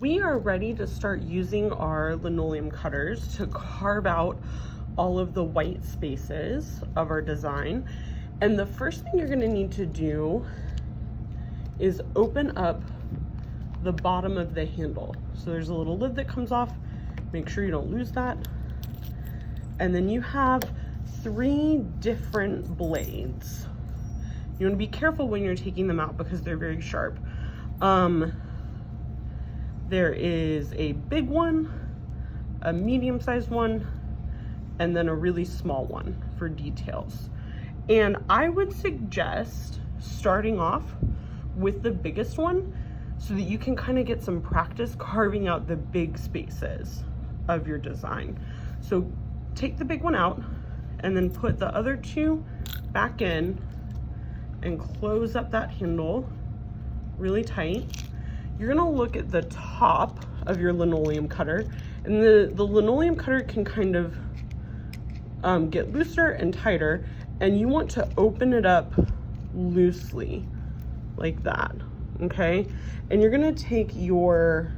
We are ready to start using our linoleum cutters to carve out all of the white spaces of our design. And the first thing you're going to need to do is open up the bottom of the handle. So there's a little lid that comes off. Make sure you don't lose that. And then you have 3 different blades. You want to be careful when you're taking them out because they're very sharp. There is a big one, a medium-sized one, and then a really small one for details. And I would suggest starting off with the biggest one so that you can kind of get some practice carving out the big spaces of your design. So take the big one out and then put the other 2 back in and close up that handle really tight. You're gonna look at the top of your linoleum cutter, and the linoleum cutter can kind of get looser and tighter, and you want to open it up loosely like that, okay? And you're gonna take your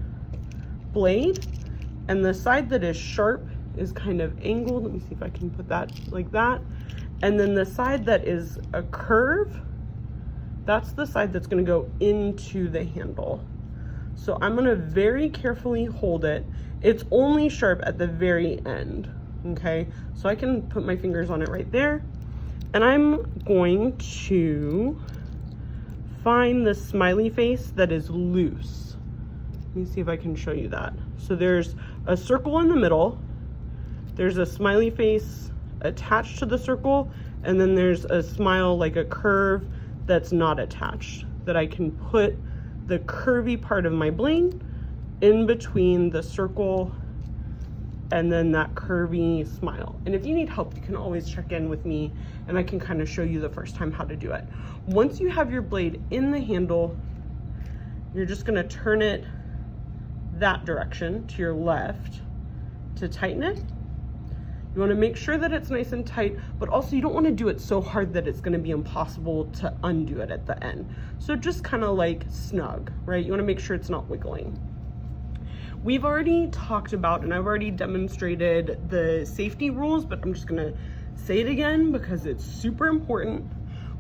blade, and the side that is sharp is kind of angled. Let me see if I can put that like that. And then the side that is a curve, that's the side that's gonna go into the handle. So I'm gonna very carefully hold it. It's only sharp at the very end, okay? So I can put my fingers on it right there. And I'm going to find the smiley face that is loose. Let me see if I can show you that. So there's a circle in the middle. There's a smiley face attached to the circle. And then there's a smile, like a curve, that's not attached, that I can put the curvy part of my blade in between the circle and then that curvy smile. And if you need help, you can always check in with me and I can kind of show you the first time how to do it. Once you have your blade in the handle, you're just gonna turn it that direction to your left to tighten it. You want to make sure that it's nice and tight, but also you don't want to do it so hard that it's going to be impossible to undo it at the end. So just kind of like snug, right? You want to make sure it's not wiggling. We've already talked about, and I've already demonstrated the safety rules, but I'm just going to say it again because it's super important.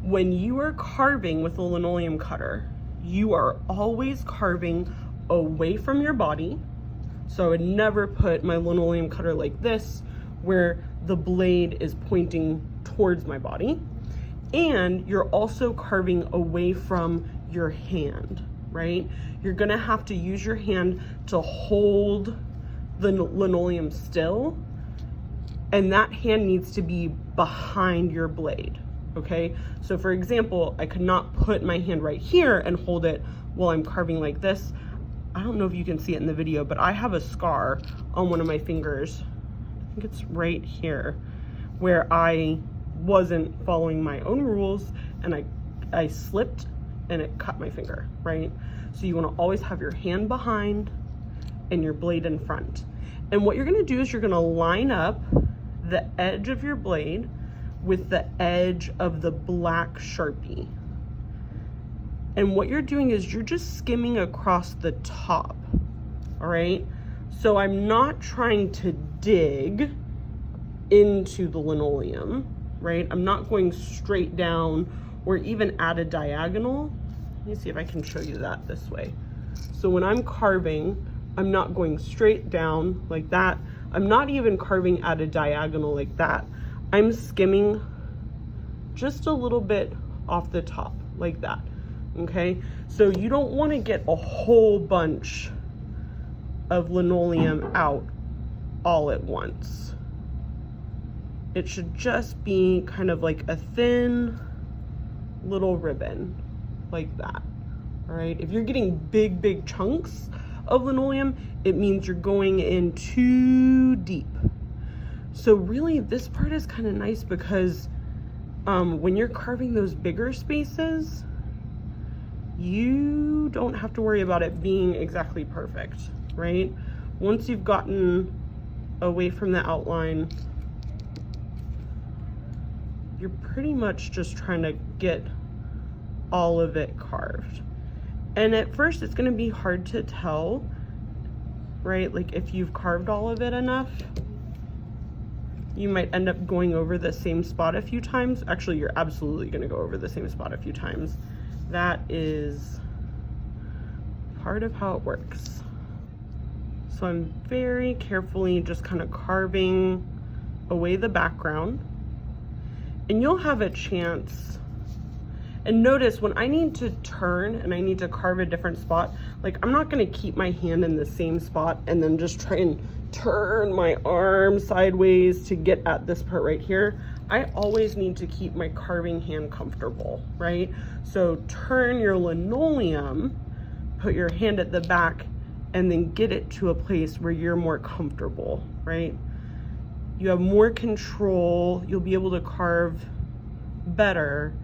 When you are carving with a linoleum cutter, you are always carving away from your body. So I would never put my linoleum cutter like this, where the blade is pointing towards my body. And you're also carving away from your hand, right? You're gonna have to use your hand to hold the linoleum still, and that hand needs to be behind your blade, okay? So for example, I could not put my hand right here and hold it while I'm carving like this. I don't know if you can see it in the video, but I have a scar on one of my fingers. I think it's right here, where I wasn't following my own rules and I slipped and it cut my finger, right? So you want to always have your hand behind and your blade in front. And what you're going to do is you're going to line up the edge of your blade with the edge of the black Sharpie. And what you're doing is you're just skimming across the top, all right? So I'm not trying to dig into the linoleum, right? I'm not going straight down or even at a diagonal. Let me see if I can show you that this way. So when I'm carving, I'm not going straight down like that. I'm not even carving at a diagonal like that. I'm skimming just a little bit off the top like that, okay? So you don't want to get a whole bunch of linoleum out all at once. It should just be kind of like a thin little ribbon like that, all right? If you're getting big chunks of linoleum, it means you're going in too deep. So really this part is kind of nice because when you're carving those bigger spaces, you don't have to worry about it being exactly perfect, right? Once you've gotten away from the outline, you're pretty much just trying to get all of it carved. And at first it's going to be hard to tell right? Like if you've carved all of it enough, you might end up going over the same spot a few times. Actually, you're absolutely gonna go over the same spot a few times. That is part of how it works. So I'm very carefully just kind of carving away the background, and you'll have a chance. And notice when I need to turn and I need to carve a different spot, like I'm not gonna keep my hand in the same spot and then just try and turn my arm sideways to get at this part right here. I always need to keep my carving hand comfortable, right? So turn your linoleum, put your hand at the back, and then get it to a place where you're more comfortable, right? You have more control. You'll be able to carve better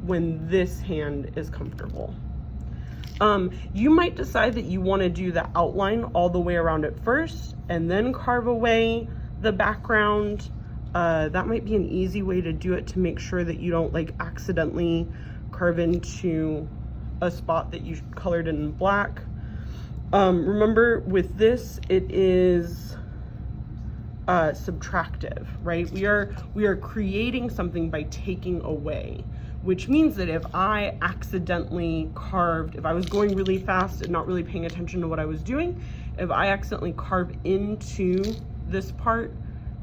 when this hand is comfortable. You might decide that you want to do the outline all the way around it first and then carve away the background. That might be an easy way to do it, to make sure that you don't like accidentally carve into a spot that you colored in black. Remember with this, it is subtractive, right? We are creating something by taking away, which means that if I accidentally carved, if I was going really fast and not really paying attention to what I was doing, if I accidentally carve into this part,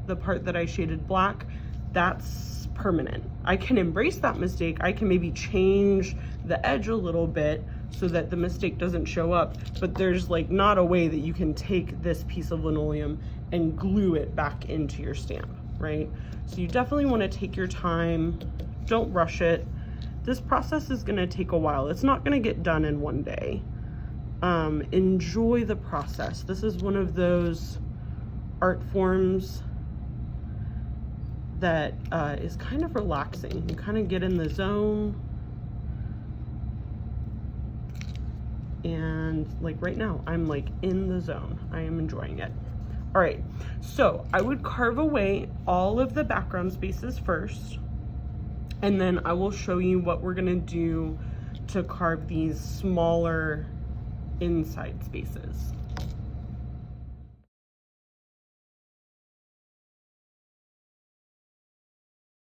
the part that I shaded black, that's permanent. I can embrace that mistake. I can maybe change the edge a little bit so that the mistake doesn't show up, but there's like not a way that you can take this piece of linoleum and glue it back into your stamp, right? So you definitely want to take your time. Don't rush it. This process is going to take a while. It's not going to get done in one day. Enjoy the process. This is one of those art forms that is kind of relaxing. You kind of get in the zone. And like right now, I'm like in the zone. I am enjoying it. All right, so I would carve away all of the background spaces first, and then I will show you what we're gonna do to carve these smaller inside spaces.